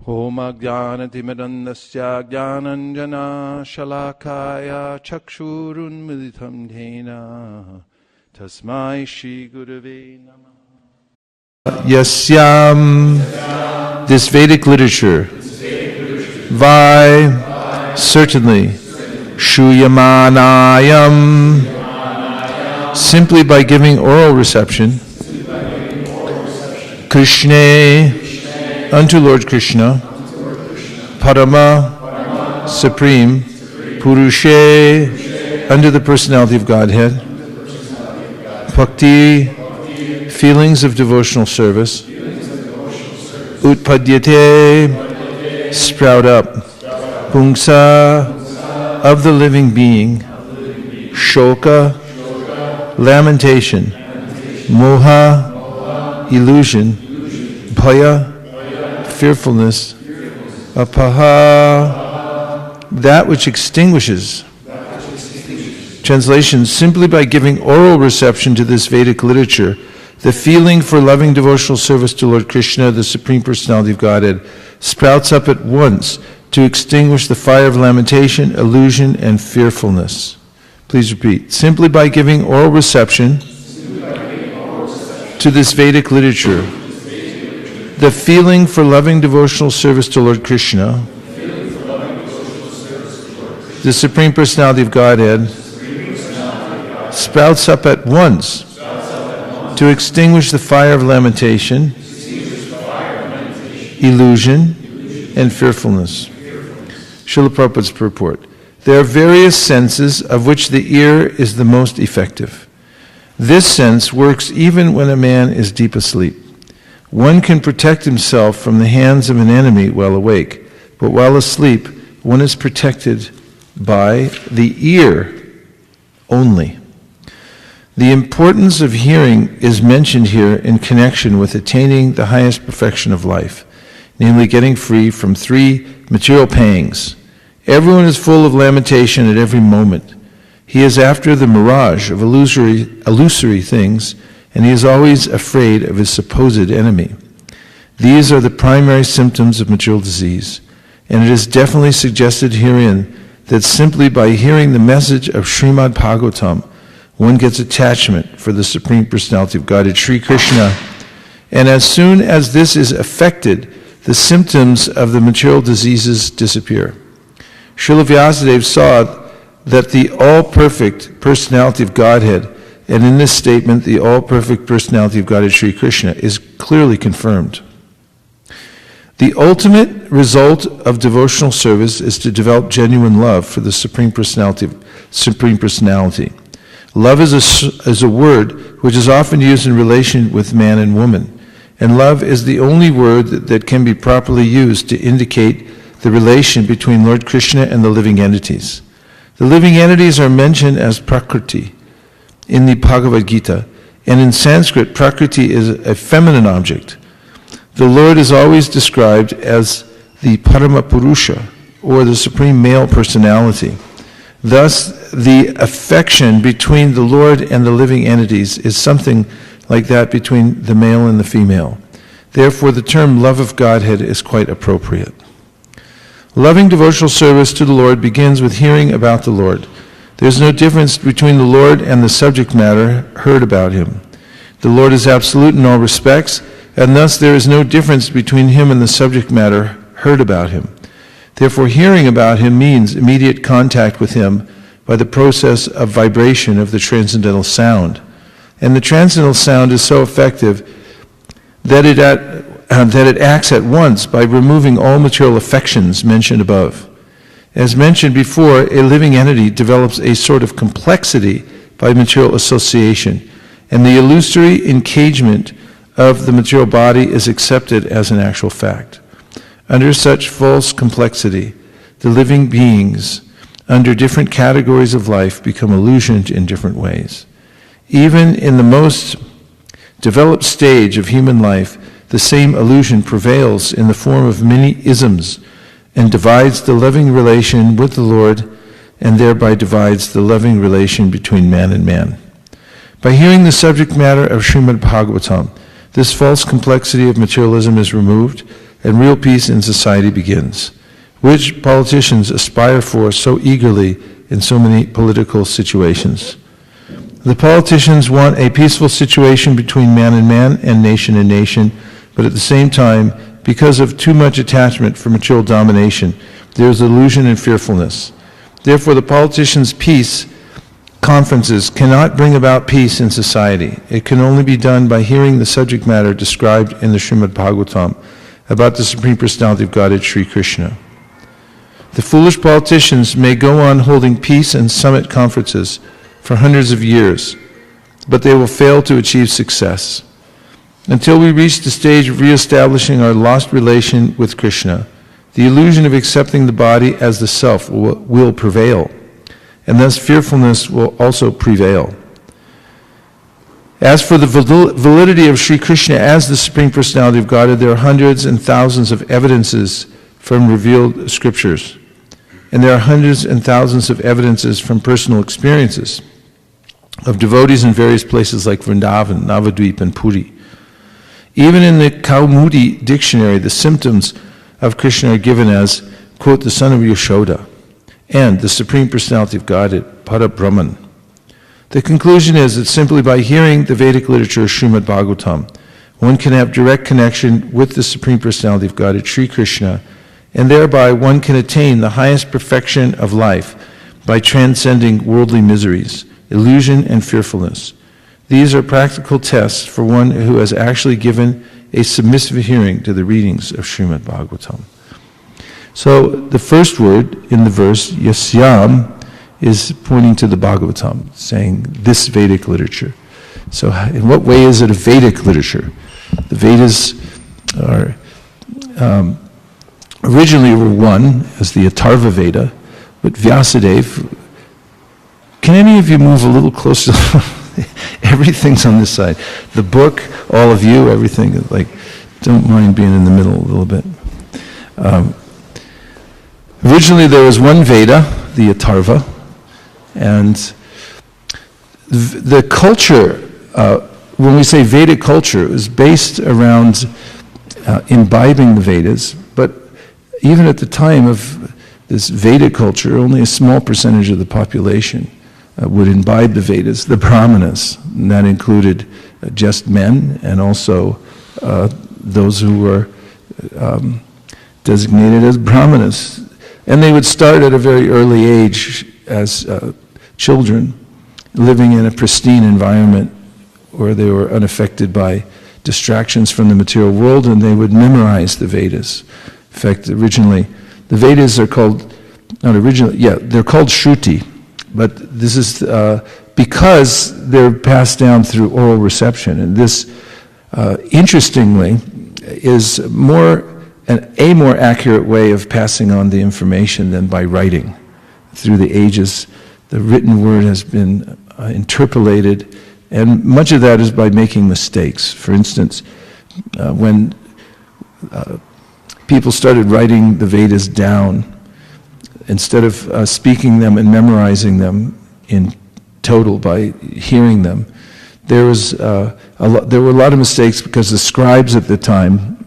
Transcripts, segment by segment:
Om Ajnanatimirandasya Jnananjana Shalakaya Chakshurunmilitam Dhena Tasmai Shri Gurave Namah. Yasyam, this Vedic literature, Vai, certainly, Shuyamanayam, simply by giving oral reception, Krishna, unto Lord Krishna, Parama, Supreme, Purushe, under the personality of Godhead, Bhakti, feelings of devotional service, Utpadyate, sprout up, Pungsa, of the living being, Shoka, lamentation, Moha, illusion, Bhaya, fearfulness, Apaha, that which extinguishes. Translation, simply by giving oral reception to this Vedic literature, the feeling for loving devotional service to Lord Krishna, the Supreme Personality of Godhead, sprouts up at once to extinguish the fire of lamentation, illusion, and fearfulness. Please repeat. Simply by giving oral reception to this Vedic literature, the feeling for loving devotional service to Lord Krishna, the Supreme Personality of Godhead, sprouts up at once to extinguish the fire of lamentation, illusion, and fearfulness. Srila Prabhupada's purport. There are various senses of which the ear is the most effective. This sense works even when a man is deep asleep. One can protect himself from the hands of an enemy while awake, but while asleep, one is protected by the ear only. The importance of hearing is mentioned here in connection with attaining the highest perfection of life, namely getting free from 3 material pangs. Everyone is full of lamentation at every moment. He is after the mirage of illusory things, and he is always afraid of his supposed enemy. These are the primary symptoms of material disease, and it is definitely suggested herein that simply by hearing the message of Srimad Bhagavatam, one gets attachment for the Supreme Personality of Godhead, Sri Krishna, and as soon as this is affected, the symptoms of the material diseases disappear. Srila Vyasadeva saw that the all-perfect personality of Godhead, and in this statement, the all-perfect personality of Godhead, Sri Krishna, is clearly confirmed. The ultimate result of devotional service is to develop genuine love for the Supreme Personality. Love is a word which is often used in relation with man and woman, and love is the only word that can be properly used to indicate the relation between Lord Krishna and the living entities. The living entities are mentioned as Prakriti in the Bhagavad Gita, and in Sanskrit, Prakriti is a feminine object. The Lord is always described as the Parama Purusha, or the Supreme Male Personality. Thus, the affection between the Lord and the living entities is something like that between the male and the female. Therefore, the term love of Godhead is quite appropriate. Loving devotional service to the Lord begins with hearing about the Lord. There is no difference between the Lord and the subject matter heard about him. The Lord is absolute in all respects, and thus there is no difference between him and the subject matter heard about him. Therefore, hearing about him means immediate contact with him by the process of vibration of the transcendental sound. And the transcendental sound is so effective that it acts at once by removing all material affections mentioned above. As mentioned before, a living entity develops a sort of complexity by material association, and the illusory engagement of the material body is accepted as an actual fact. Under such false complexity, the living beings under different categories of life become illusioned in different ways. Even in the most developed stage of human life, the same illusion prevails in the form of many isms and divides the loving relation with the Lord, and thereby divides the loving relation between man and man. By hearing the subject matter of Srimad Bhagavatam, this false complexity of materialism is removed, and real peace in society begins, which politicians aspire for so eagerly in so many political situations. The politicians want a peaceful situation between man and nation, but at the same time, because of too much attachment for material domination, there is illusion and fearfulness. Therefore, the politicians' peace conferences cannot bring about peace in society. It can only be done by hearing the subject matter described in the Srimad Bhagavatam about the Supreme Personality of Godhead, Sri Krishna. The foolish politicians may go on holding peace and summit conferences for hundreds of years, but they will fail to achieve success. Until we reach the stage of reestablishing our lost relation with Krishna, the illusion of accepting the body as the self will prevail, and thus fearfulness will also prevail. As for the validity of Sri Krishna as the Supreme Personality of Godhead, there are hundreds and thousands of evidences from revealed scriptures, and there are hundreds and thousands of evidences from personal experiences of devotees in various places like Vrindavan, Navadvip, and Puri. Even in the Kaumudi dictionary, the symptoms of Krishna are given as, quote, the son of Yashoda, and the Supreme Personality of Godhead, Parabrahman. The conclusion is that simply by hearing the Vedic literature of Srimad Bhagavatam, one can have direct connection with the Supreme Personality of Godhead, Sri Krishna, and thereby one can attain the highest perfection of life by transcending worldly miseries, illusion, and fearfulness. These are practical tests for one who has actually given a submissive hearing to the readings of Srimad Bhagavatam. So the first word in the verse, yasyam, is pointing to the Bhagavatam, saying this Vedic literature. So in what way is it a Vedic literature? The Vedas are originally were one as the Atharva Veda, but Vyasadeva. Can any of you move a little closer? Everything's on this side. The book, all of you, everything. Like, don't mind being in the middle a little bit. Originally, there was one Veda, the Atharva, and the culture. When we say Vedic culture, it was based around imbibing the Vedas. But even at the time of this Vedic culture, only a small percentage of the population would imbibe the Vedas, the Brahmanas, and that included just men and also those who were designated as Brahmanas. And they would start at a very early age as children, living in a pristine environment where they were unaffected by distractions from the material world, and they would memorize the Vedas. In fact, originally, the Vedas are called, they're called Shruti. But this is because they're passed down through oral reception. And this, interestingly, is a more accurate way of passing on the information than by writing. Through the ages, the written word has been interpolated, and much of that is by making mistakes. For instance, when people started writing the Vedas down, instead of speaking them and memorizing them in total by hearing them, there were a lot of mistakes because the scribes at the time,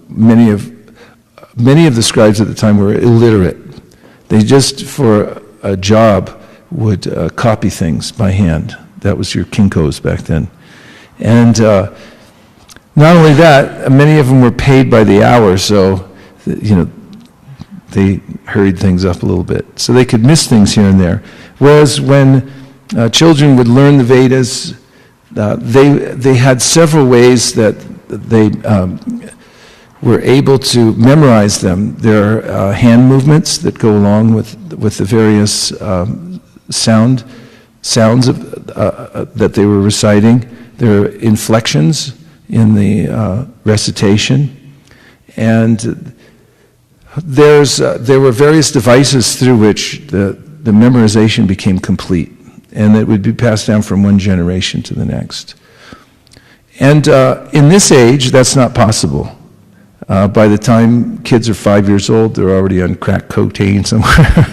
many of the scribes at the time were illiterate. They just for a job would copy things by hand. That was your kinkos back then, and not only that, many of them were paid by the hour, so they hurried things up a little bit. So they could miss things here and there. Whereas when children would learn the Vedas, they had several ways that they were able to memorize them. There are hand movements that go along with the various sounds that they were reciting. There are inflections in the recitation. And there were various devices through which the memorization became complete, and it would be passed down from one generation to the next. And in this age, that's not possible. By the time kids are 5 years old, they're already on crack cocaine somewhere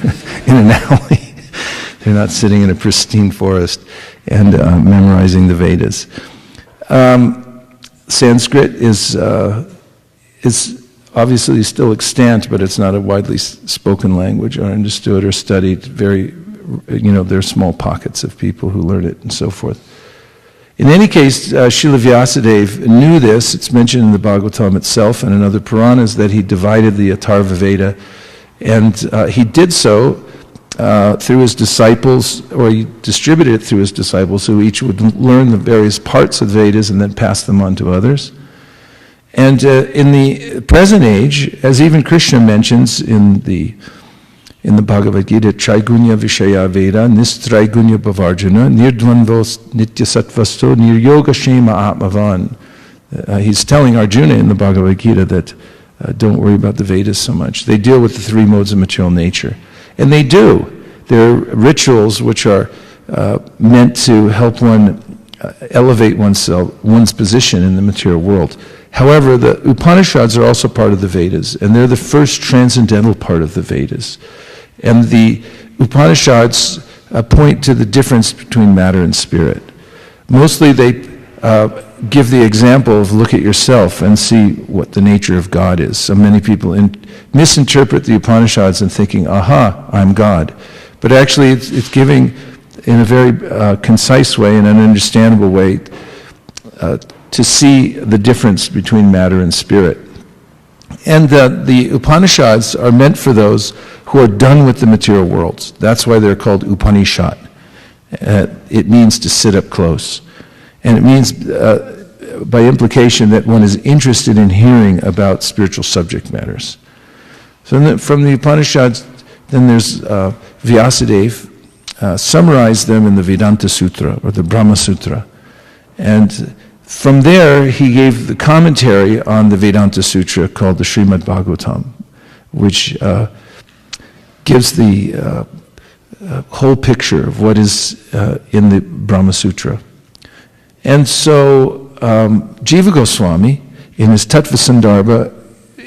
in an alley. They're not sitting in a pristine forest and memorizing the Vedas. Sanskrit is obviously still extant, but it's not a widely spoken language or understood or studied. There are small pockets of people who learn it and so forth. In any case, Srila Vyasadeva knew this. It's mentioned in the Bhagavatam itself and in other Puranas that he divided the Atharva Veda, and he did so through his disciples, or he distributed it through his disciples, who each would learn the various parts of the Vedas and then pass them on to others. And in the present age, as even Krishna mentions in the Bhagavad Gita, Traigunya Vishaya Veda, Nistraigunya Bhavarjana, Nirdvandvos Nityasattvasto, Niryoga Shema Atmavan. He's telling Arjuna in the Bhagavad Gita that don't worry about the Vedas so much. They deal with the three modes of material nature. And they do. They're rituals which are meant to help one elevate one's position in the material world. However, the Upanishads are also part of the Vedas, and they're the first transcendental part of the Vedas. And the Upanishads point to the difference between matter and spirit. Mostly they give the example of look at yourself and see what the nature of God is. So many people misinterpret the Upanishads and thinking, aha, I'm God. But actually it's giving in a very concise way and an understandable way to see the difference between matter and spirit. And the Upanishads are meant for those who are done with the material worlds. That's why they're called Upanishad. It means to sit up close. And it means, by implication, that one is interested in hearing about spiritual subject matters. So from the Upanishads, then there's Vyasadeva summarized them in the Vedanta Sutra, or the Brahma Sutra. And from there, he gave the commentary on the Vedanta Sutra called the Srimad Bhagavatam, which gives the whole picture of what is in the Brahma Sutra. And so Jiva Goswami, in his Tattva Sandarbha,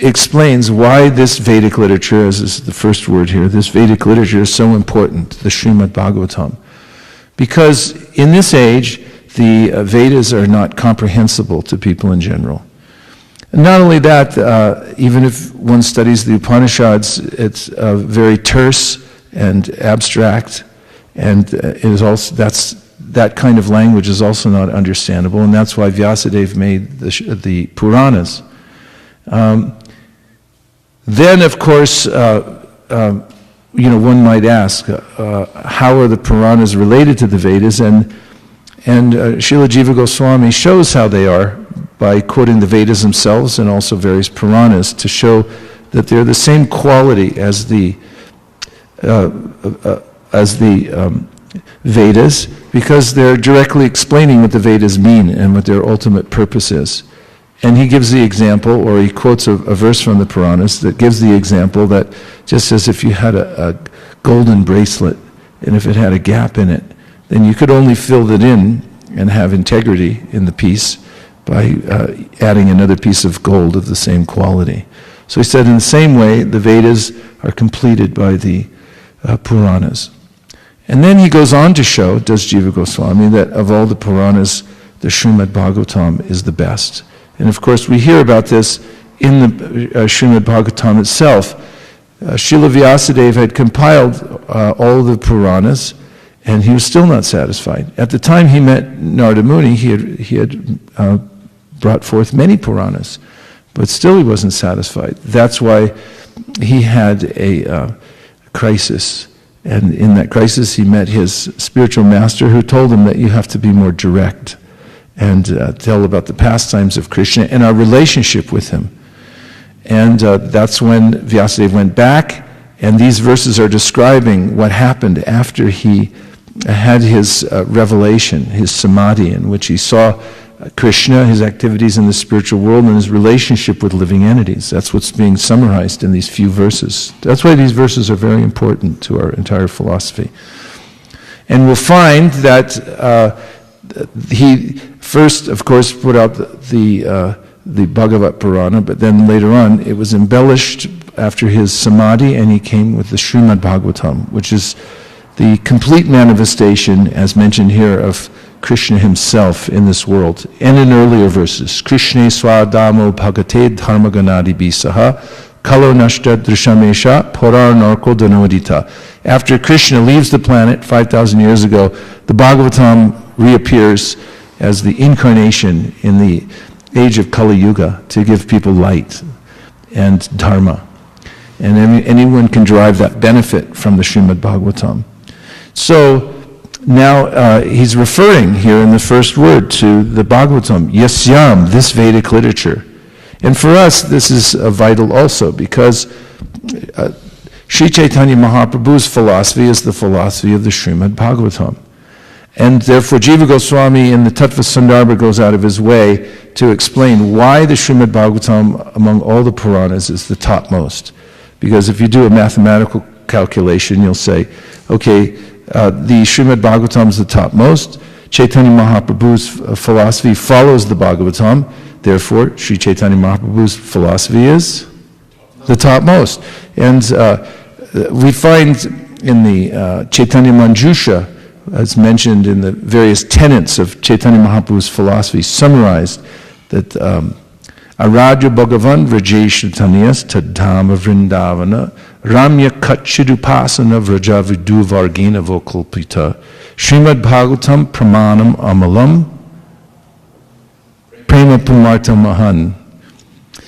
explains why this Vedic literature, as is the first word here, this Vedic literature is so important, the Srimad Bhagavatam. Because in this age, the Vedas are not comprehensible to people in general. And not only that, even if one studies the Upanishads, it's very terse and abstract, and it is also, that kind of language is also not understandable, and that's why Vyasadeva made the Puranas. Then, of course, one might ask, how are the Puranas related to the Vedas? And Srila Jiva Goswami shows how they are by quoting the Vedas themselves and also various Puranas to show that they're the same quality as the Vedas, because they're directly explaining what the Vedas mean and what their ultimate purpose is. And he gives the example, or he quotes a verse from the Puranas that gives the example that just as if you had a golden bracelet, and if it had a gap in it, then you could only fill it in and have integrity in the piece by adding another piece of gold of the same quality. So he said in the same way, the Vedas are completed by the Puranas. And then he goes on to show, does Jiva Goswami, that of all the Puranas, the Srimad Bhagavatam is the best. And of course we hear about this in the Srimad Bhagavatam itself. Srila Vyasadeva had compiled all the Puranas, and he was still not satisfied. At the time he met Narada Muni, he had brought forth many Puranas, but still he wasn't satisfied. That's why he had a crisis. And in that crisis, he met his spiritual master, who told him that you have to be more direct and tell about the pastimes of Krishna and our relationship with him. And that's when Vyasadeva went back, and these verses are describing what happened after he had his revelation, his samadhi, in which he saw Krishna, his activities in the spiritual world, and his relationship with living entities. That's what's being summarized in these few verses. That's why these verses are very important to our entire philosophy. And we'll find that he first, of course, put out the Bhagavat Purana, but then later on it was embellished after his samadhi, and he came with the Srimad Bhagavatam, which is the complete manifestation, as mentioned here, of Krishna himself in this world. And in earlier verses, Krishna swadamo bhagate dharmaganadi bisaha kalo nashta drishamesha porar narko danodita. After Krishna leaves the planet 5,000 years ago, the Bhagavatam reappears as the incarnation in the age of Kali Yuga to give people light and dharma. And anyone can derive that benefit from the Srimad Bhagavatam. So now he's referring here in the first word to the Bhagavatam, Yasyam, this Vedic literature. And for us, this is vital also because Sri Chaitanya Mahaprabhu's philosophy is the philosophy of the Srimad Bhagavatam. And therefore, Jiva Goswami in the Tattva Sandarbha goes out of his way to explain why the Srimad Bhagavatam among all the Puranas is the topmost. Because if you do a mathematical calculation, you'll say, okay, the Srimad Bhagavatam is the topmost. Chaitanya Mahaprabhu's philosophy follows the Bhagavatam. Therefore, Sri Chaitanya Mahaprabhu's philosophy is the topmost. And we find in the Chaitanya Manjusha, as mentioned in the various tenets of Chaitanya Mahaprabhu's philosophy, summarized that Aradya Bhagavan Vrajesh Tanyas Tadhama Vrindavana Ramya Kachidupasana Vraja Vidu Vargina Vokalpita Srimad Bhagavatam Pramanam Amalam Prema Pumarta Mahan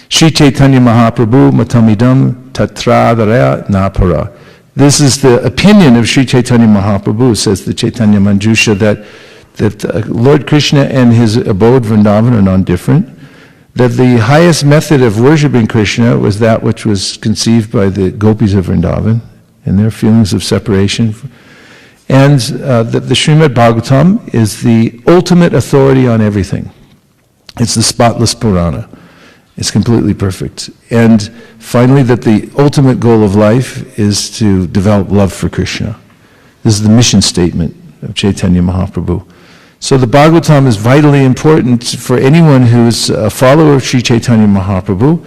Sri Chaitanya Mahaprabhu Matamidam Tatradharaya Napara. This is the opinion of Sri Chaitanya Mahaprabhu, says the Chaitanya Manjusha, that Lord Krishna and his abode Vrindavan are non-different, that the highest method of worshipping Krishna was that which was conceived by the gopis of Vrindavan and their feelings of separation, and that the Srimad Bhagavatam is the ultimate authority on everything. It's the spotless Purana. It's completely perfect. And finally, that the ultimate goal of life is to develop love for Krishna. This is the mission statement of Chaitanya Mahaprabhu. So the Bhagavatam is vitally important for anyone who is a follower of Sri Chaitanya Mahaprabhu,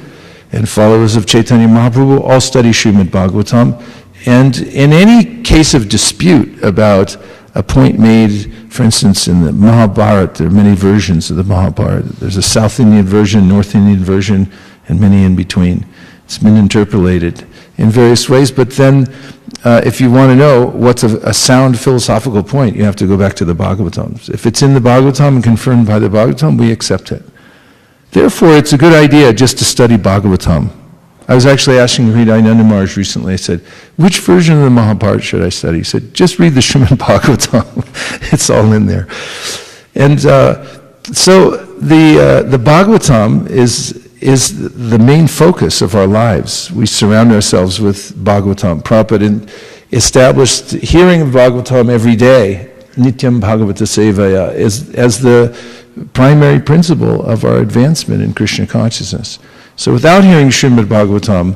and followers of Chaitanya Mahaprabhu all study Srimad Bhagavatam. And in any case of dispute about a point made, for instance, in the Mahabharata, there are many versions of the Mahabharata. There's a South Indian version, North Indian version, and many in between. It's been interpolated in various ways, but then if you want to know what's a sound philosophical point, you have to go back to the Bhagavatam. If it's in the Bhagavatam and confirmed by the Bhagavatam, we accept it. Therefore, it's a good idea just to study Bhagavatam. I was actually asking Hridaya Nandamaj recently, I said, which version of the Mahabharata should I study? He said, just read the Srimad Bhagavatam. It's all in there. And so the Bhagavatam is the main focus of our lives. We surround ourselves with Bhagavatam. Prabhupada established hearing of Bhagavatam every day, Nityam Bhagavata Sevaya, as the primary principle of our advancement in Krishna consciousness. So without hearing Srimad Bhagavatam,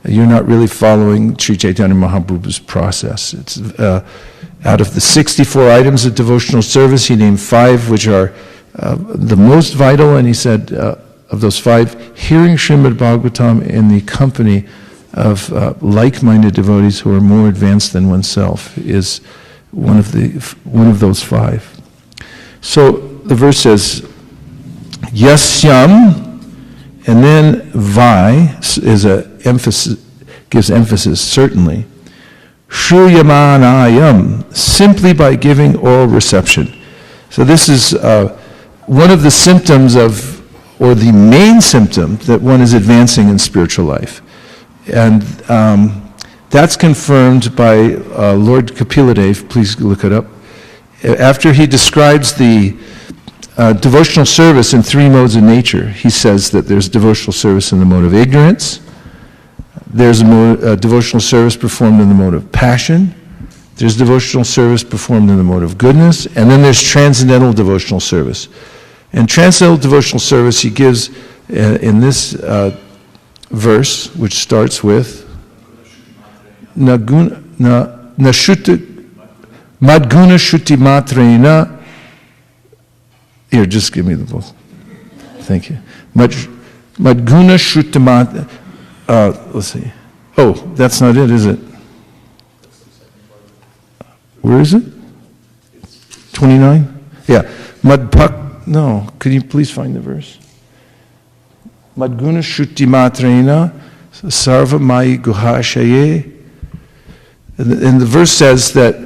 you're not really following Sri Chaitanya Mahaprabhu's process. It's out of the 64 items of devotional service, he named 5 which are the most vital, and he said of those 5, hearing Srimad Bhagavatam in the company of like-minded devotees who are more advanced than oneself is one of those 5. So the verse says, Yasyam, and then vai is gives emphasis, certainly. Shruyamanayam, simply by giving oral reception. So this is one of the symptoms or the main symptom that one is advancing in spiritual life. And that's confirmed by Lord Kapiladev, please look it up. After he describes the devotional service in 3 modes of nature, he says that there's devotional service in the mode of ignorance, there's a devotional service performed in the mode of passion, there's devotional service performed in the mode of goodness, and then there's transcendental devotional service. And transcendental devotional service he gives in this verse, which starts with Madguna Shuti Matrena. Here, just give me the book. Thank you. Madguna Shrutamat. Let's see. Oh, that's not it, is it? Where is it? 29? Yeah. No, could you please find the verse? Madguna Shruti Matrena Sarva Mai Guhashaye. And the verse says that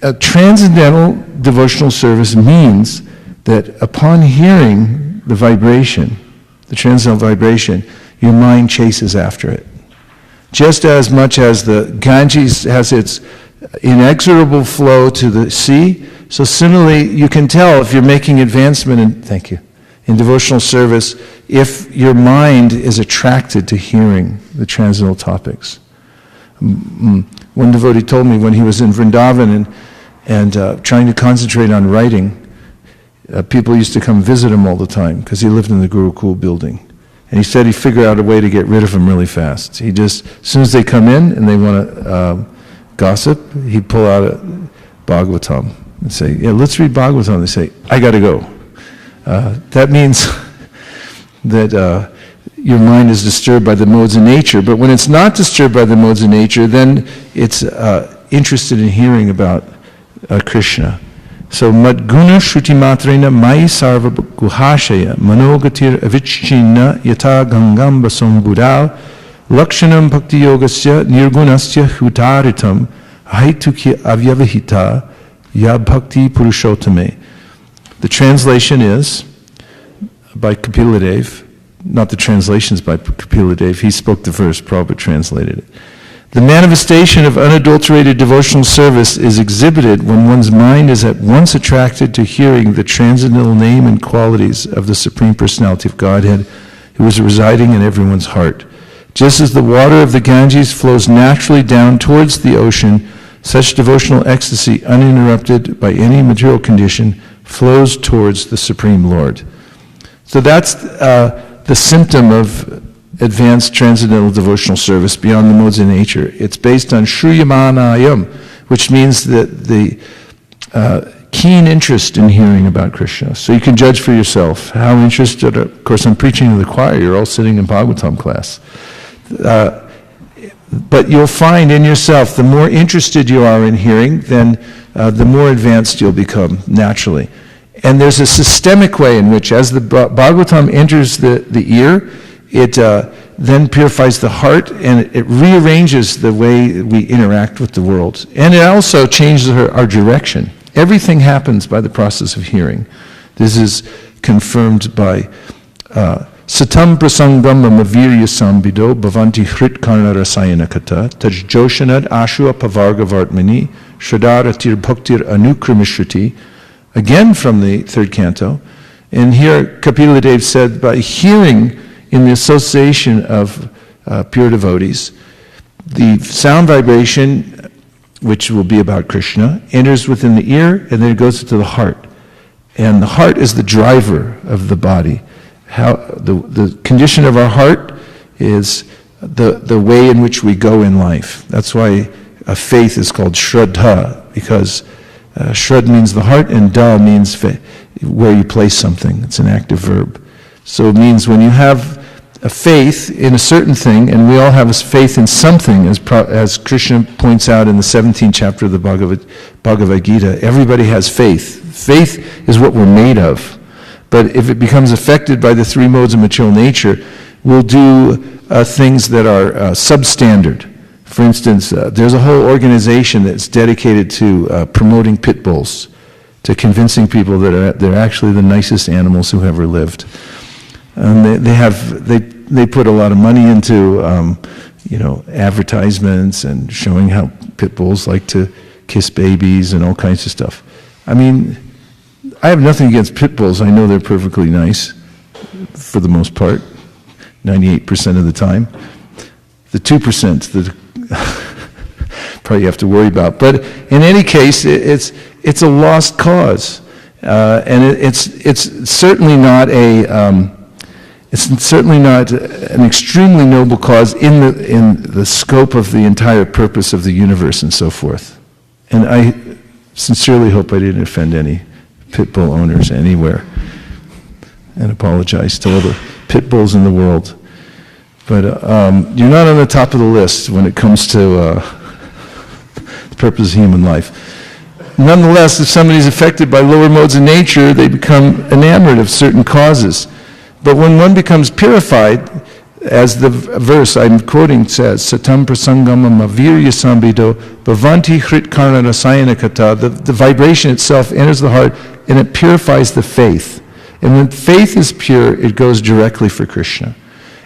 a transcendental devotional service means that upon hearing the vibration, the transcendental vibration, your mind chases after it. Just as much as the Ganges has its inexorable flow to the sea, so similarly you can tell if you're making advancement in devotional service if your mind is attracted to hearing the transcendental topics. One devotee told me when he was in Vrindavan and trying to concentrate on writing, people used to come visit him all the time because he lived in the Gurukul building. And he said he figured out a way to get rid of them really fast. He just, as soon as they come in and they want to gossip, he'd pull out a Bhagavatam and say, yeah, let's read Bhagavatam. They say, I got to go. That means that your mind is disturbed by the modes of nature. But when it's not disturbed by the modes of nature, then it's interested in hearing about Krishna. So Madguna Shruti Matrena Mai Sarva Guhashaya Manogatir Avichchina Yata Gangam Basam Buddha Lakshanam Bhakti Yogasya Nirgunasya Hutaritam Haituki Avyavahita Ya Bhakti Purushottame. The translation is by Kapila Dev, not the translations by Kapila Dev. He spoke the verse, Prabhupada translated it. The manifestation of unadulterated devotional service is exhibited when one's mind is at once attracted to hearing the transcendental name and qualities of the Supreme Personality of Godhead who is residing in everyone's heart. Just as the water of the Ganges flows naturally down towards the ocean, such devotional ecstasy, uninterrupted by any material condition, flows towards the Supreme Lord. So that's the symptom of advanced transcendental devotional service beyond the modes of nature. It's based on Shruyamanayam, which means that the keen interest in hearing about Krishna. So you can judge for yourself how interested. Of course, I'm preaching to the choir. You're all sitting in Bhagavatam class. But you'll find in yourself, the more interested you are in hearing, then the more advanced you'll become naturally. And there's a systemic way in which, as the Bhagavatam enters the ear, it then purifies the heart, and it rearranges the way we interact with the world. And it also changes our direction. Everything happens by the process of hearing. This is confirmed by Satam prasang brahma mavirya sambido bhavanti hrit karna rasayana kata tajjoshanad ashua pavarga vartmani shradaratir bhaktir anukramishruti. Again from the third canto. And here Kapila Dev said, by hearing in the association of pure devotees, the sound vibration, which will be about Krishna, enters within the ear and then it goes into the heart. And the heart is the driver of the body. How the condition of our heart is the way in which we go in life. That's why a faith is called Shraddha, because Shrad means the heart and Da means where you place something. It's an active verb. So it means when you have a faith in a certain thing, and we all have a faith in something, as Krishna points out in the 17th chapter of the Bhagavad Gita, everybody has faith. Faith is what we're made of. But if it becomes affected by the three modes of material nature, we'll do things that are substandard. For instance, there's a whole organization that's dedicated to promoting pit bulls, to convincing people that they're actually the nicest animals who ever lived. And they put a lot of money into advertisements and showing how pit bulls like to kiss babies and all kinds of stuff. I mean, I have nothing against pit bulls. I know they're perfectly nice for the most part, 98% of the time. The 2% that probably have to worry about. But in any case, it's a lost cause, and it's certainly not an extremely noble cause in the scope of the entire purpose of the universe and so forth. And I sincerely hope I didn't offend any pit bull owners anywhere, and apologize to all the pit bulls in the world. But you're not on the top of the list when it comes to the purpose of human life. nonetheless, if somebody's affected by lower modes of nature, they become enamored of certain causes. But when one becomes purified, as the verse I'm quoting says, Satam prasangamam avirya sambido bhavanti hrit karna rasayana kata, the vibration itself enters the heart and it purifies the faith. And when faith is pure, it goes directly for Krishna.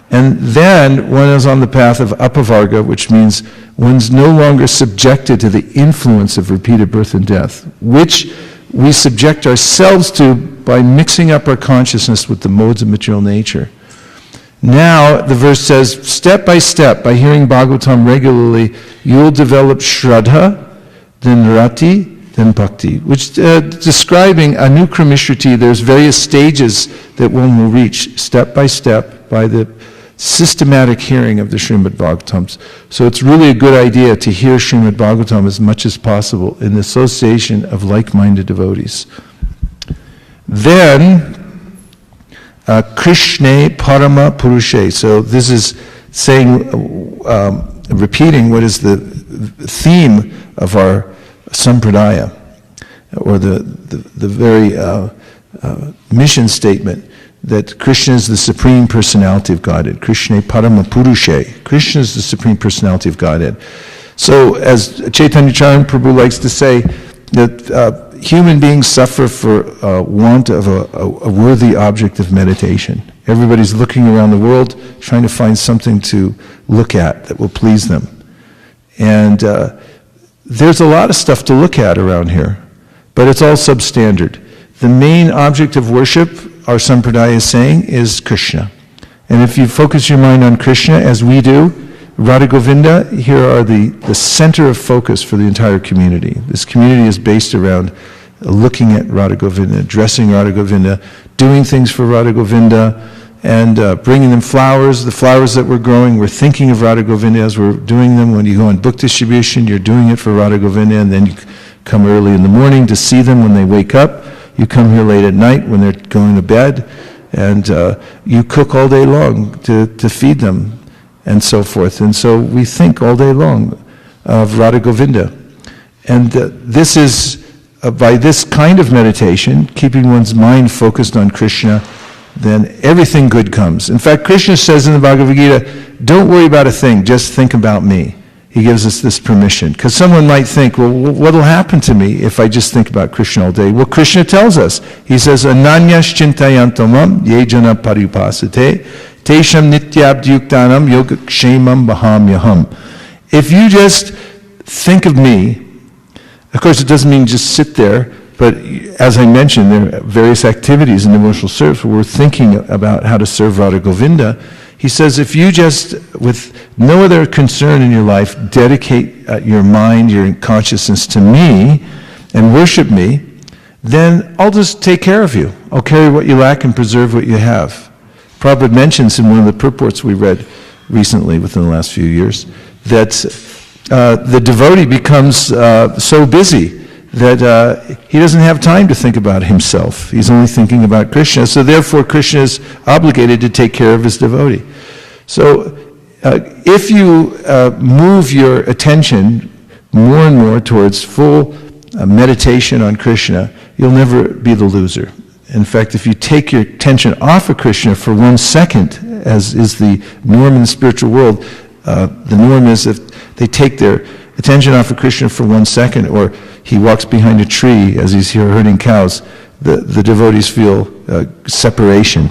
And then one is on the path of apavarga, which means one's no longer subjected to the influence of repeated birth and death, which we subject ourselves to by mixing up our consciousness with the modes of material nature. Now, the verse says, step by step, by hearing Bhagavatam regularly, you'll develop Shraddha, then Rati, then Bhakti, which describing Anukramishruti, there's various stages that one will reach step by by the systematic hearing of the Srimad Bhagavatams. So it's really a good idea to hear Srimad Bhagavatam as much as possible in the association of like-minded devotees. Then, Krishna Parama Purushe. So this is saying, repeating what is the theme of our sampradaya, or the very mission statement, that Krishna is the Supreme Personality of Godhead. Krishna Parama Purushe. Krishna is the Supreme Personality of Godhead. So, as Chaitanya Charan Prabhu likes to say, that human beings suffer for want of a worthy object of meditation. Everybody's looking around the world, trying to find something to look at that will please them. And there's a lot of stuff to look at around here, but it's all substandard. The main object of worship, our Sampradaya is saying, is Krishna. And if you focus your mind on Krishna, as we do, Radha Govinda, here are the center of focus for the entire community. This community is based around looking at Radha Govinda, dressing Radha Govinda, doing things for Radha Govinda, and bringing them flowers. The flowers that we're growing, we're thinking of Radha Govinda as we're doing them. When you go on book distribution, you're doing it for Radha Govinda, and then you come early in the morning to see them when they wake up. You come here late at night when they're going to bed, and you cook all day long to feed them, and so forth. And so we think all day long of Radha Govinda. And this is, by this kind of meditation, keeping one's mind focused on Krishna, then everything good comes. In fact, Krishna says in the Bhagavad Gita, don't worry about a thing, just think about me. He gives us this permission. Because someone might think, well, what will happen to me if I just think about Krishna all day? Well, Krishna tells us. He says, Ananyas chintayantamam ye jana paripasate tesham nityabdyuktanam yoga kshemam bahamyaham. If you just think of me, of course it doesn't mean just sit there, but as I mentioned, there are various activities in devotional service where we're thinking about how to serve Radha Govinda. He says, if you just, with no other concern in your life, dedicate your mind, your consciousness to me and worship me, then I'll just take care of you. I'll carry what you lack and preserve what you have. Prabhupada mentions in one of the purports we read recently within the last few years that the devotee becomes so busy that he doesn't have time to think about himself. He's only thinking about Krishna. So therefore, Krishna is obligated to take care of his devotee. So if you move your attention more and more towards full meditation on Krishna, you'll never be the loser. In fact, if you take your attention off of Krishna for 1 second, as is the norm in the spiritual world, the norm is if they take their attention off of Krishna for 1 second, or he walks behind a tree as he's here herding cows, the devotees feel separation.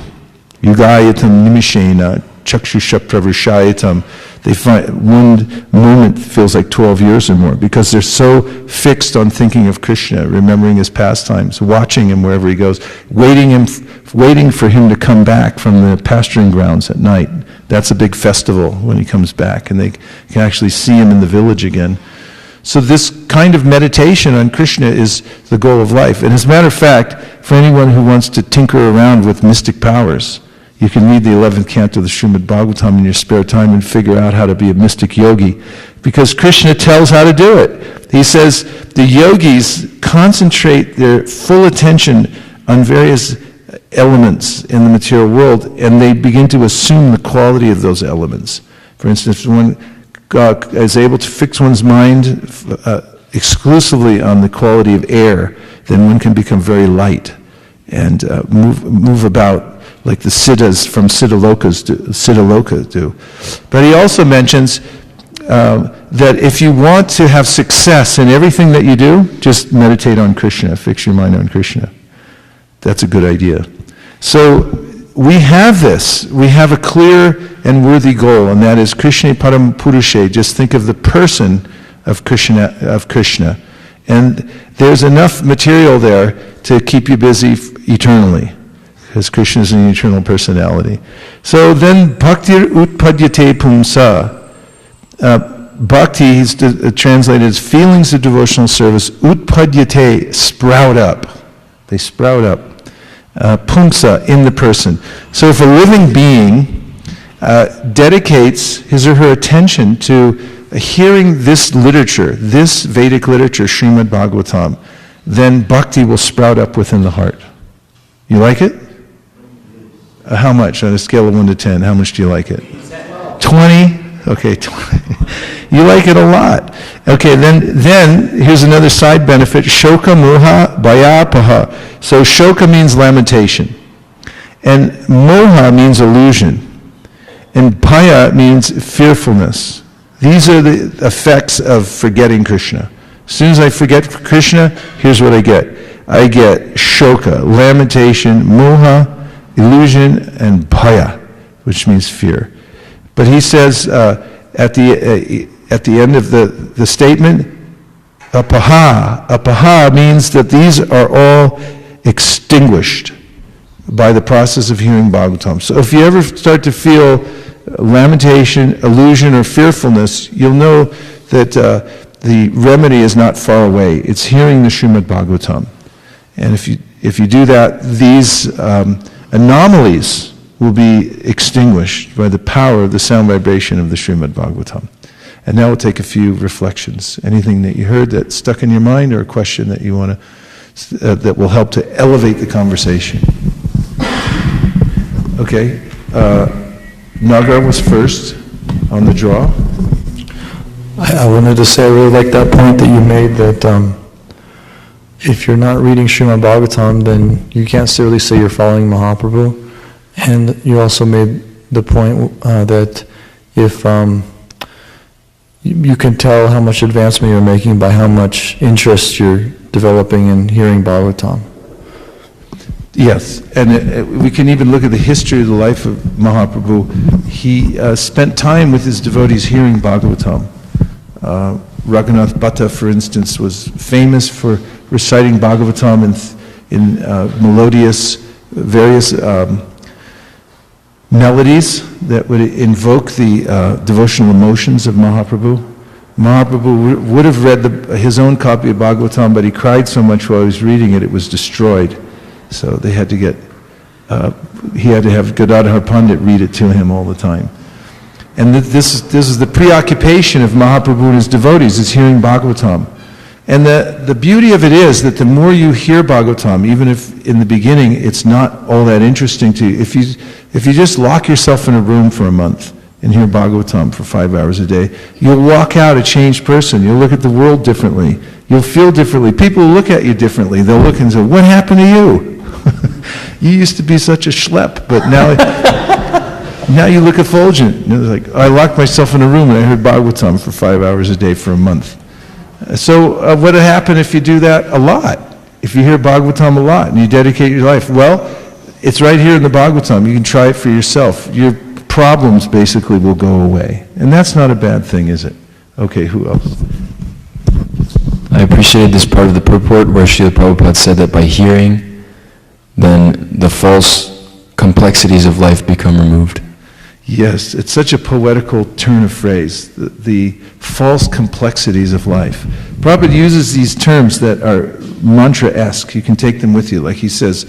Yugayatam nimishena chakshusha pravrishayatam. They find 1 moment feels like 12 years or more because they're so fixed on thinking of Krishna, remembering his pastimes, watching him wherever he goes, waiting for him to come back from the pasturing grounds at night. That's a big festival when he comes back, and they can actually see him in the village again. So this kind of meditation on Krishna is the goal of life. And as a matter of fact, for anyone who wants to tinker around with mystic powers, you can read the 11th canto of the Srimad Bhagavatam in your spare time and figure out how to be a mystic yogi, because Krishna tells how to do it. He says the yogis concentrate their full attention on various elements in the material world, and they begin to assume the quality of those elements. For instance, when God is able to fix one's mind exclusively on the quality of air, then one can become very light and move about like the siddhas from Siddhaloka do. But he also mentions that if you want to have success in everything that you do, just meditate on Krishna, fix your mind on Krishna. That's a good idea. So we have this. We have a clear and worthy goal, and that is Krishna Param Purushe. Just think of the person of Krishna. And there's enough material there to keep you busy eternally, because Krishna is an eternal personality. So then Bhaktir Utpadyate Pumsa. Bhakti is translated as feelings of devotional service. Utpadyate, sprout up. They sprout up. Pumsa, in the person. So if a living being dedicates his or her attention to hearing this literature, this Vedic literature, Srimad Bhagavatam, then bhakti will sprout up within the heart. You like it? How much? On a scale of 1 to 10, how much do you like it? 20? Okay, 20. You like it a lot. Okay, then here's another side benefit. Shoka moha bhayapaha. So shoka means lamentation. And moha means illusion. And bhaya means fearfulness. These are the effects of forgetting Krishna. As soon as I forget Krishna, here's what I get. I get shoka, lamentation, moha, illusion, and bhaya, which means fear. But he says at the end of the statement, apaha means that these are all extinguished by the process of hearing Bhagavatam. So if you ever start to feel lamentation, illusion, or fearfulness, you'll know that the remedy is not far away. It's hearing the Srimad Bhagavatam. And if you do that, these anomalies will be extinguished by the power of the sound vibration of the Srimad Bhagavatam. And now we'll take a few reflections. Anything that you heard that stuck in your mind, or a question that you want to that will help to elevate the conversation? Okay, Nagar was first on the draw. I wanted to say I really like that point that you made, that if you're not reading Srimad Bhagavatam, then you can't really say you're following Mahaprabhu. And you also made the point that if you can tell how much advancement you're making by how much interest you're developing in hearing Bhagavatam. Yes, and we can even look at the history of the life of Mahaprabhu. He spent time with his devotees hearing Bhagavatam. Raghunath Bhatta, for instance, was famous for reciting Bhagavatam in melodious, various melodies that would invoke the devotional emotions of Mahaprabhu. Mahaprabhu would have read his own copy of Bhagavatam, but he cried so much while he was reading it, it was destroyed. So they had to he had to have Gadadhar Pandit read it to him all the time. And this is the preoccupation of Mahaprabhu and his devotees, is hearing Bhagavatam. And the beauty of it is that the more you hear Bhagavatam, even if in the beginning it's not all that interesting to you, if you just lock yourself in a room for a month and hear Bhagavatam for 5 hours a day, you'll walk out a changed person. You'll look at the world differently. You'll feel differently. People will look at you differently. They'll look and say, "What happened to you? You used to be such a schlep, but now you look effulgent." It's like, I locked myself in a room and I heard Bhagavatam for 5 hours a day for a month. So what would happen if you do that a lot? If you hear Bhagavatam a lot and you dedicate your life? Well, it's right here in the Bhagavatam. You can try it for yourself. Your problems basically will go away. And that's not a bad thing, is it? Okay, who else? I appreciated this part of the purport where Srila Prabhupada said that by hearing, then the false complexities of life become removed. Yes, it's such a poetical turn of phrase, the false complexities of life. Prabhupada uses these terms that are mantra-esque. You can take them with you. Like he says,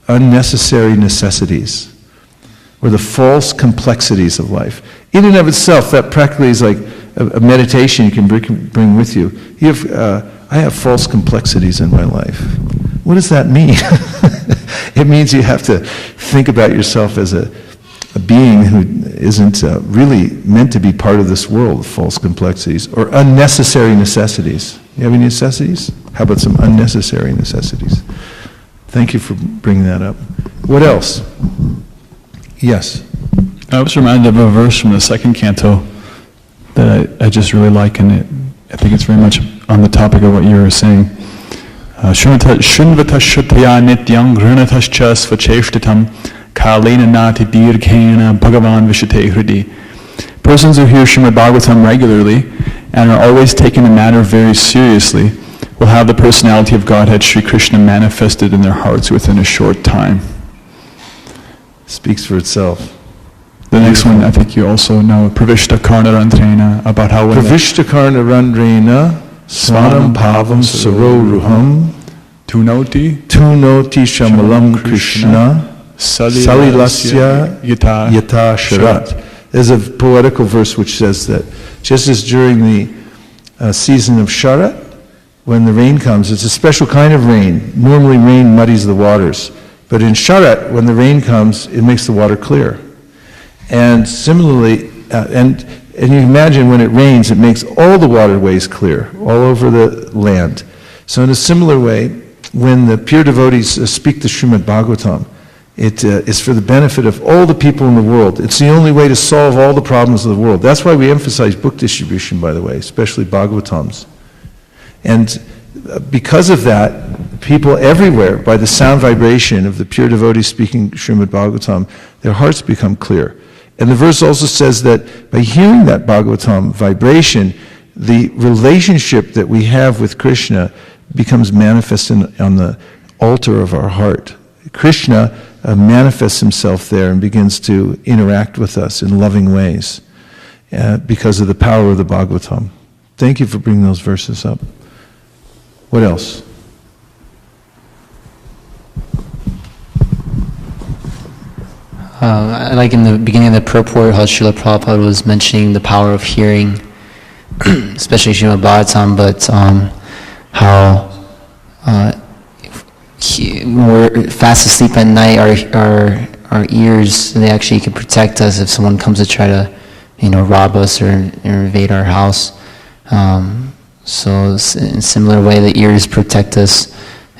unnecessary necessities, or the false complexities of life. In and of itself, that practically is like a meditation you can bring with you. I have false complexities in my life. What does that mean? It means you have to think about yourself as a being who isn't really meant to be part of this world of false complexities, or unnecessary necessities. You have any necessities? How about some unnecessary necessities? Thank you for bringing that up. What else? Yes. I was reminded of a verse from the second canto that I just really like, and I think it's very much on the topic of what you were saying. Shunvata shuttaya nityam grhanatascha svacheshtitam kalena nati dirghena bhagavan vishate hridi. Persons who hear Srimad Bhagavatam regularly and are always taking the matter very seriously will have the personality of Godhead Sri Krishna manifested in their hearts within a short time. Speaks for itself. The next one, I think you also know, Pravishta Karna Rantrena, about how when Pravishta Karna Rantrena Svanam Bhavam Saroruham Tunoti Shamalam Krishna Salilasya Yata Sharat. There's a poetical verse which says that just as during the season of Sharat, when the rain comes, it's a special kind of rain. Normally rain muddies the waters. But in Sharat, when the rain comes, it makes the water clear. And similarly, and you imagine when it rains, it makes all the waterways clear, all over the land. So in a similar way, when the pure devotees speak the Srimad Bhagavatam, it is for the benefit of all the people in the world. It's the only way to solve all the problems of the world. That's why we emphasize book distribution, by the way, especially Bhagavatams. And because of that, people everywhere, by the sound vibration of the pure devotees speaking Srimad Bhagavatam, their hearts become clear. And the verse also says that by hearing that Bhagavatam vibration, the relationship that we have with Krishna becomes manifest on the altar of our heart. Krishna manifests himself there and begins to interact with us in loving ways because of the power of the Bhagavatam. Thank you for bringing those verses up. What else? Like in the beginning of the purport, how Srila Prabhupada was mentioning the power of hearing, especially Srimad Bhagavatam, but how when we're fast asleep at night, our ears, they actually can protect us if someone comes to try to, rob us or invade our house. So in a similar way, the ears protect us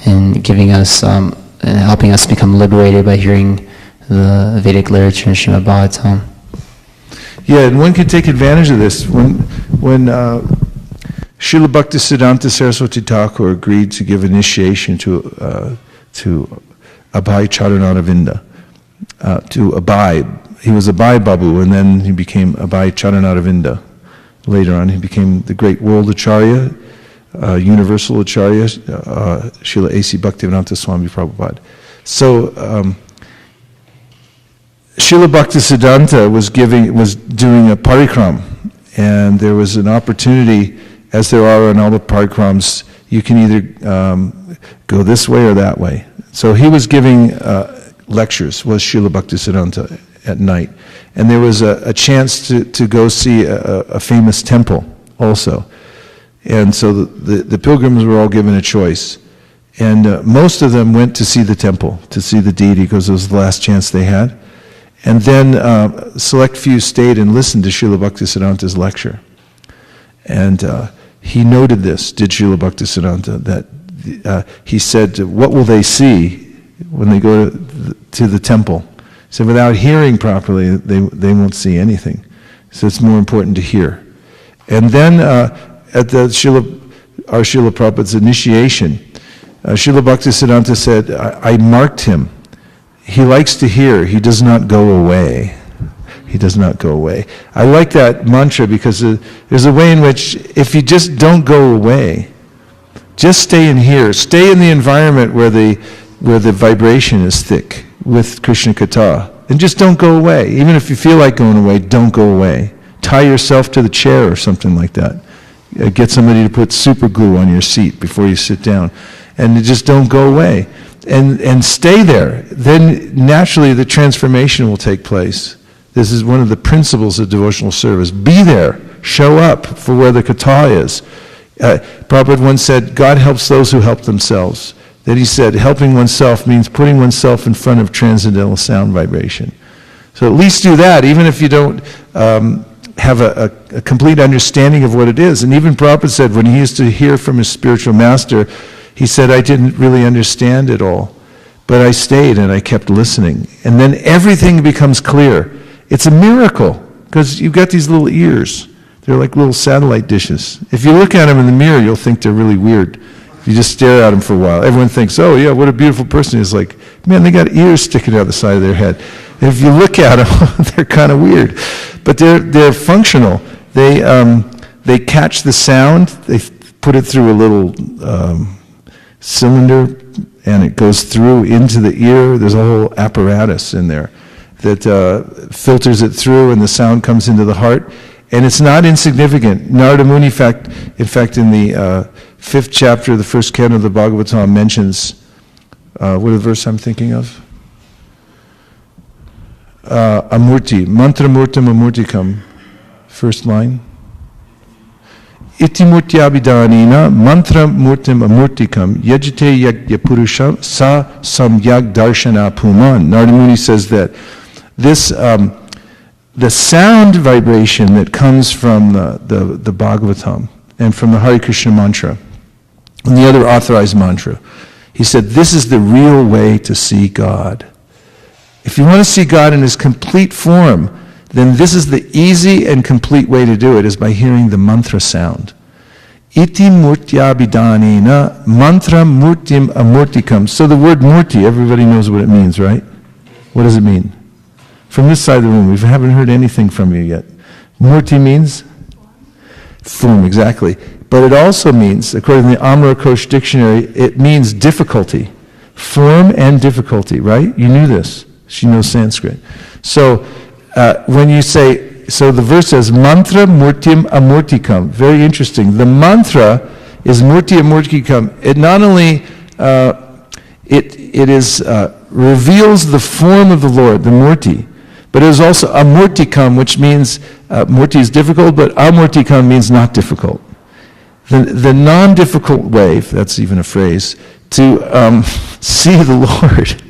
in giving us and helping us become liberated by hearing the Vedic literature in Srimad Bhagavatam. Yeah, and one can take advantage of this. When Srila Bhaktisiddhanta Saraswati Thakur agreed to give initiation to Abhay Charanaravinda, to Abhay. He was Abhay Babu, and then he became Abhay Charanaravinda. Later on, he became the great world Acharya, universal Acharya, Srila A.C. Bhaktivedanta Swami Prabhupada. So, Srila Bhaktisiddhanta was doing a parikram, and there was an opportunity, as there are on all the parikrams, you can either go this way or that way. So he was giving lectures, was Srila Bhaktisiddhanta, at night. And there was a chance to go see a famous temple also. And so the pilgrims were all given a choice. And most of them went to see the temple, to see the deity, because it was the last chance they had. And then select few stayed and listened to Srila Bhaktisiddhanta's lecture. And he noted this, did Srila Bhaktisiddhanta, that he said, what will they see when they go to the temple? He said, without hearing properly, they won't see anything. So it's more important to hear. And then at our Srila Prabhupada's initiation, Srila Bhaktisiddhanta said, I marked him. He likes to hear. He does not go away. He does not go away. I like that mantra because there's a way in which if you just don't go away, just stay in here. Stay in the environment where the vibration is thick with Krishna Katha. And just don't go away. Even if you feel like going away, don't go away. Tie yourself to the chair or something like that. Get somebody to put super glue on your seat before you sit down. And just don't go away. And stay there. Then naturally the transformation will take place. This is one of the principles of devotional service. Be there. Show up for where the Katha is. Prabhupada once said, God helps those who help themselves. That he said, helping oneself means putting oneself in front of transcendental sound vibration. So at least do that, even if you don't have a complete understanding of what it is. And even Prabhupada said when he used to hear from his spiritual master, he said, I didn't really understand it all, but I stayed and I kept listening. And then everything becomes clear. It's a miracle, because you've got these little ears. They're like little satellite dishes. If you look at them in the mirror, you'll think they're really weird. If you just stare at them for a while, everyone thinks, oh yeah, what a beautiful person. It's like, man, they got ears sticking out the side of their head. If you look at them, they're kind of weird. But they're functional. They catch the sound, they put it through a little cylinder, and it goes through into the ear. There's a whole apparatus in there that filters it through, and the sound comes into the heart. And it's not insignificant. Narada Muni, in fact, in the 5th chapter of the 1st canto of the Bhagavatam mentions, what is the verse I'm thinking of? Amurti, mantra murtam amurtikam, first line. Iti murtyabhidanina mantra murtam amurtikam yajate yagya purusham sa samyak darshana puman. Narada Muni says that this, the sound vibration that comes from the Bhagavatam and from the Hare Krishna mantra and the other authorized mantra, he said this is the real way to see God. If you want to see God in his complete form, then this is the easy and complete way to do it, is by hearing the mantra sound. Iti murtyabhidanena mantra murtim amurtikam. So the word murti, everybody knows what it means, right? What does it mean? From this side of the room, we haven't heard anything from you yet. Murti means? Form, exactly. But it also means, according to the Amara Kosh dictionary, it means difficulty. Form and difficulty, right? You knew this. She knows Sanskrit. So when you say, so the verse says, mantra murtim amurtikam. Very interesting. The mantra is murti amurtikam. It not only, it is, reveals the form of the Lord, the murti, but it is also amurtikam, which means, murti is difficult, but amurtikam means not difficult. The non-difficult way, if that's even a phrase, to see the Lord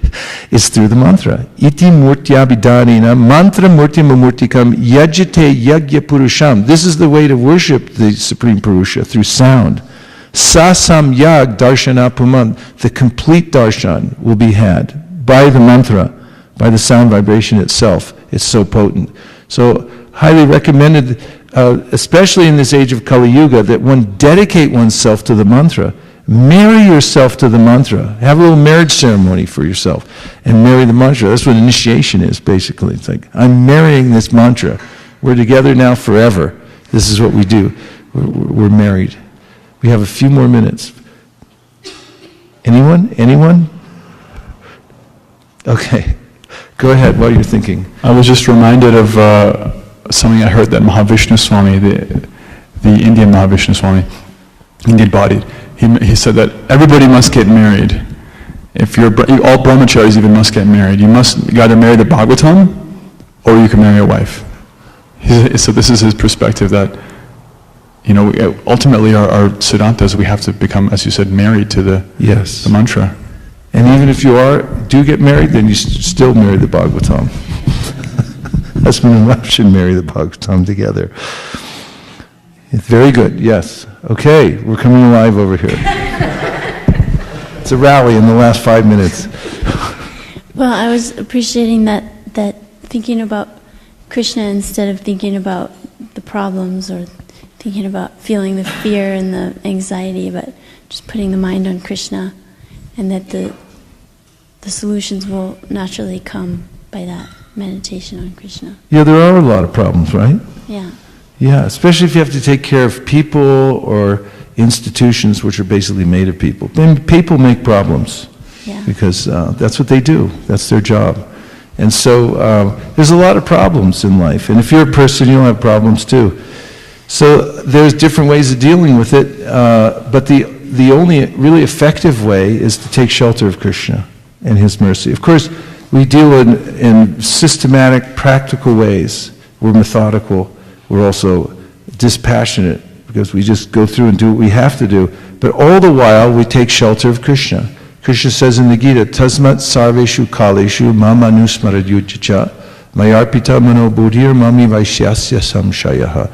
is through the mantra. Iti murtyabhidanena mantra murtim amurtikam yajate yagya purusham. This is the way to worship the Supreme Purusha, through sound. Sasam yag darshana puman. The complete darshan will be had by the mantra, by the sound vibration itself. It's so potent. So highly recommended, especially in this age of Kali Yuga, that one dedicate oneself to the mantra. Marry yourself to the mantra. Have a little marriage ceremony for yourself and marry the mantra. That's what initiation is, basically. It's like, I'm marrying this mantra. We're together now forever. This is what we do. We're married. We have a few more minutes. Anyone? Anyone? Okay. Go ahead while you're thinking. I was just reminded of something I heard that Mahavishnu Swami, the Indian Mahavishnu Swami, Indian bodied, he said that everybody must get married. If you're all brahmacharis even must get married. You either marry the Bhagavatam or you can marry a wife. So this is his perspective, that ultimately our siddhantas, we have to become, as you said, married to the mantra. And even if you do get married, then you still marry the Bhagavatam. Husband and wife should marry the Bhagavatam together. Very good, yes. Okay, we're coming alive over here. It's a rally in the last 5 minutes. Well, I was appreciating that thinking about Krishna instead of thinking about the problems or thinking about feeling the fear and the anxiety, but just putting the mind on Krishna, and that the solutions will naturally come by that meditation on Krishna. Yeah, there are a lot of problems, right? Yeah. Yeah, especially if you have to take care of people or institutions which are basically made of people. Then people make problems, because that's what they do. That's their job. And so there's a lot of problems in life. And if you're a person, you'll have problems too. So there's different ways of dealing with it, but the only really effective way is to take shelter of Krishna and his mercy. Of course, we deal in systematic, practical ways. We're methodical. We're also dispassionate, because we just go through and do what we have to do. But all the while, we take shelter of Krishna. Krishna says in the Gita, Tasmat sarveshu kaleshu mamanusmaradhyujacha Mayarpita mano bodhir mami vaishyasya samshayaha.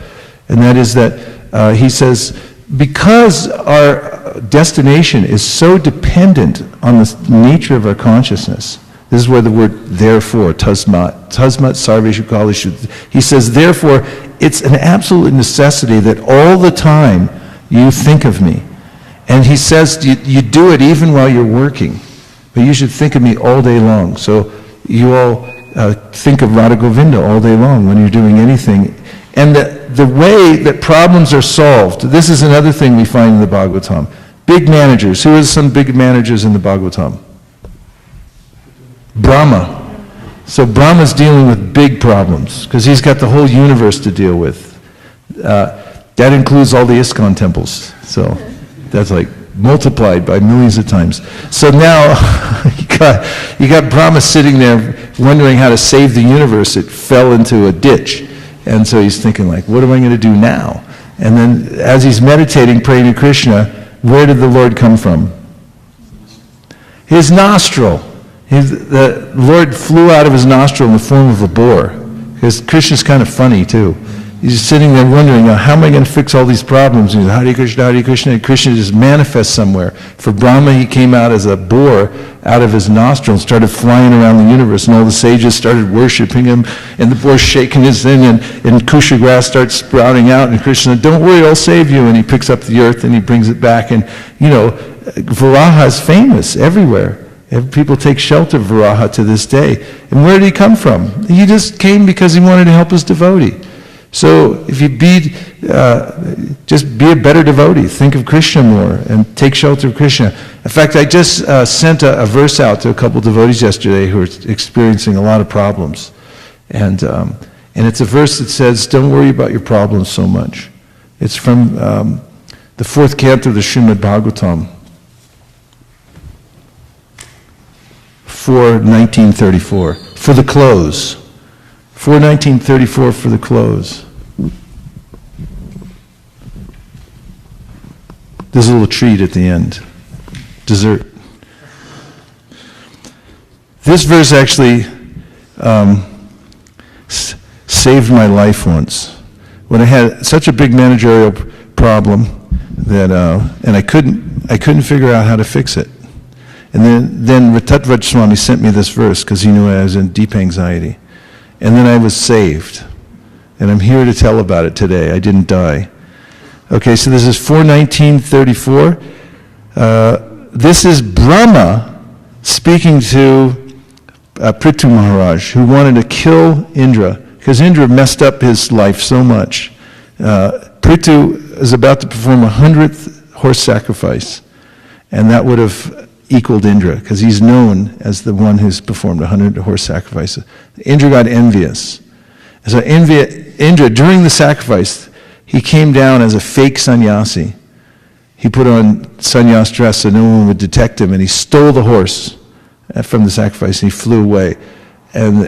And that is that he says, because our destination is so dependent on the nature of our consciousness, this is where the word therefore, tasmat sarveshu kaleshu, he says, therefore, it's an absolute necessity that all the time you think of me. And he says you do it even while you're working, but you should think of me all day long. So you all think of Radha Govinda all day long when you're doing anything. And the way that problems are solved, this is another thing we find in the Bhagavatam. Big managers. Who are some big managers in the Bhagavatam? Brahma. So Brahma's dealing with big problems because he's got the whole universe to deal with. That includes all the ISKCON temples. So that's like multiplied by millions of times. So now you got Brahma sitting there wondering how to save the universe. It fell into a ditch. And so he's thinking like, what am I going to do now? And then as he's meditating, praying to Krishna, where did the Lord come from? His nostril. The Lord flew out of his nostril in the form of a boar. Because Krishna's kind of funny too. He's sitting there wondering, how am I going to fix all these problems? And he's Hare Krishna, and Krishna just manifests somewhere. For Brahma, he came out as a boar out of his nostril and started flying around the universe, and all the sages started worshiping him, and the boar's shaking his thing, and kusha grass starts sprouting out, and Krishna, don't worry, I'll save you. And he picks up the earth and he brings it back. And, Varaha is famous everywhere. People take shelter of Varaha to this day. And where did he come from? He just came because he wanted to help his devotee. So if you just be a better devotee, think of Krishna more, and take shelter of Krishna. In fact, I just sent a verse out to a couple devotees yesterday who are experiencing a lot of problems. And it's a verse that says, don't worry about your problems so much. It's from the 4th canto of the Srimad Bhagavatam, 4:1934, for the close. 4:1934 for the close. There's a little treat at the end. Dessert. This verse actually saved my life once. When I had such a big managerial problem that, and I couldn't figure out how to fix it. And then Ratatvaj Swami sent me this verse because he knew I was in deep anxiety. And then I was saved. And I'm here to tell about it today. I didn't die. Okay, so this is 4:1934. This is Brahma speaking to Prithu Maharaj, who wanted to kill Indra, because Indra messed up his life so much. Prithu is about to perform 100th horse sacrifice, and that would have equaled Indra, because he's known as the one who's performed 100 horse sacrifices. Indra got envious. And so Indra, during the sacrifice, he came down as a fake sannyasi. He put on sannyas dress so no one would detect him, and he stole the horse from the sacrifice, and he flew away. And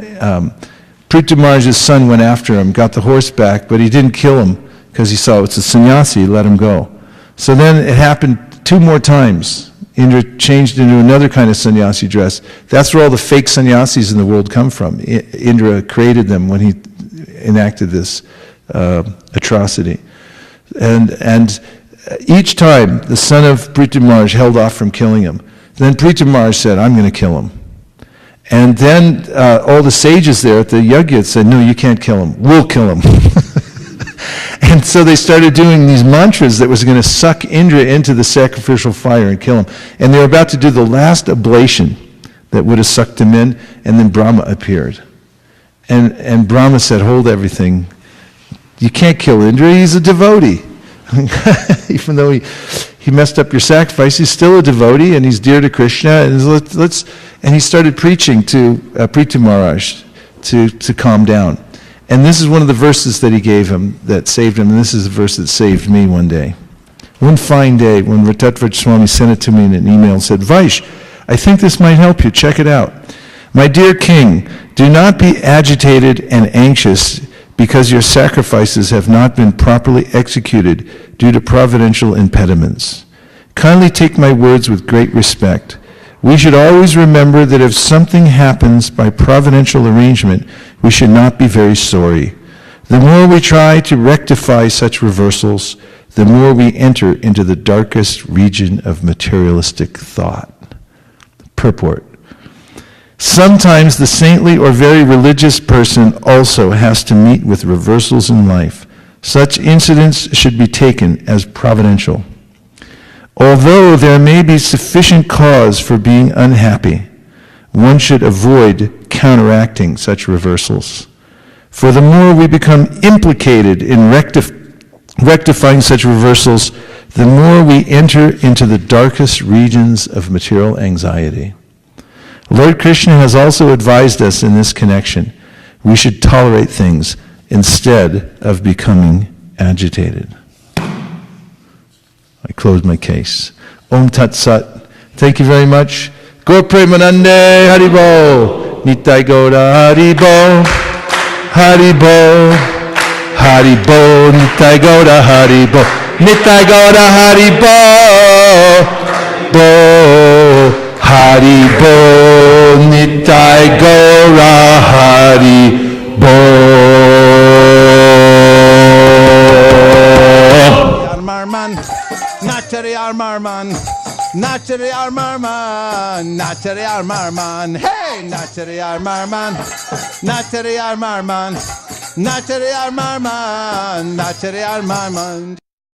Prithu Maharaj's son went after him, got the horse back, but he didn't kill him, because he saw it's a sannyasi, he let him go. So then it happened 2 more times. Indra changed into another kind of sannyasi dress. That's where all the fake sannyasis in the world come from. Indra created them when he enacted this atrocity. And each time, the son of Prithu Maharaj held off from killing him. Then Prithu Maharaj said, I'm going to kill him. And then all the sages there at the yajna said, no, you can't kill him. We'll kill him. And so they started doing these mantras that was going to suck Indra into the sacrificial fire and kill him. And they were about to do the last oblation that would have sucked him in, and then Brahma appeared. And Brahma said, hold everything. You can't kill Indra, he's a devotee. Even though he messed up your sacrifice, he's still a devotee, and he's dear to Krishna. And he started preaching to Prithu Maharaj to calm down. And this is one of the verses that he gave him that saved him, and this is the verse that saved me one day. One fine day, when Ratatvaj Swami sent it to me in an email and said, Vaish, I think this might help you, check it out. My dear king, do not be agitated and anxious because your sacrifices have not been properly executed due to providential impediments. Kindly take my words with great respect. We should always remember that if something happens by providential arrangement, we should not be very sorry. The more we try to rectify such reversals, the more we enter into the darkest region of materialistic thought. Purport. Sometimes the saintly or very religious person also has to meet with reversals in life. Such incidents should be taken as providential. Although there may be sufficient cause for being unhappy, one should avoid counteracting such reversals. For the more we become implicated in rectifying such reversals, the more we enter into the darkest regions of material anxiety. Lord Krishna has also advised us in this connection. We should tolerate things instead of becoming agitated. I close my case. Om Tat Sat. Thank you very much. Gaur Premanande Haribo. Nitai Gaura Haribo. Haribo. Haribo. Nitai Gaura Haribo. Nitai Gaura Haribo. Bo. Haribo. Nitai Gaura Haribo. Natari Armarman, Natari Armarman, Natari Armarman, hey, Natari Armarman, Natari Armarman, Natari Armarman, Natari Armarman.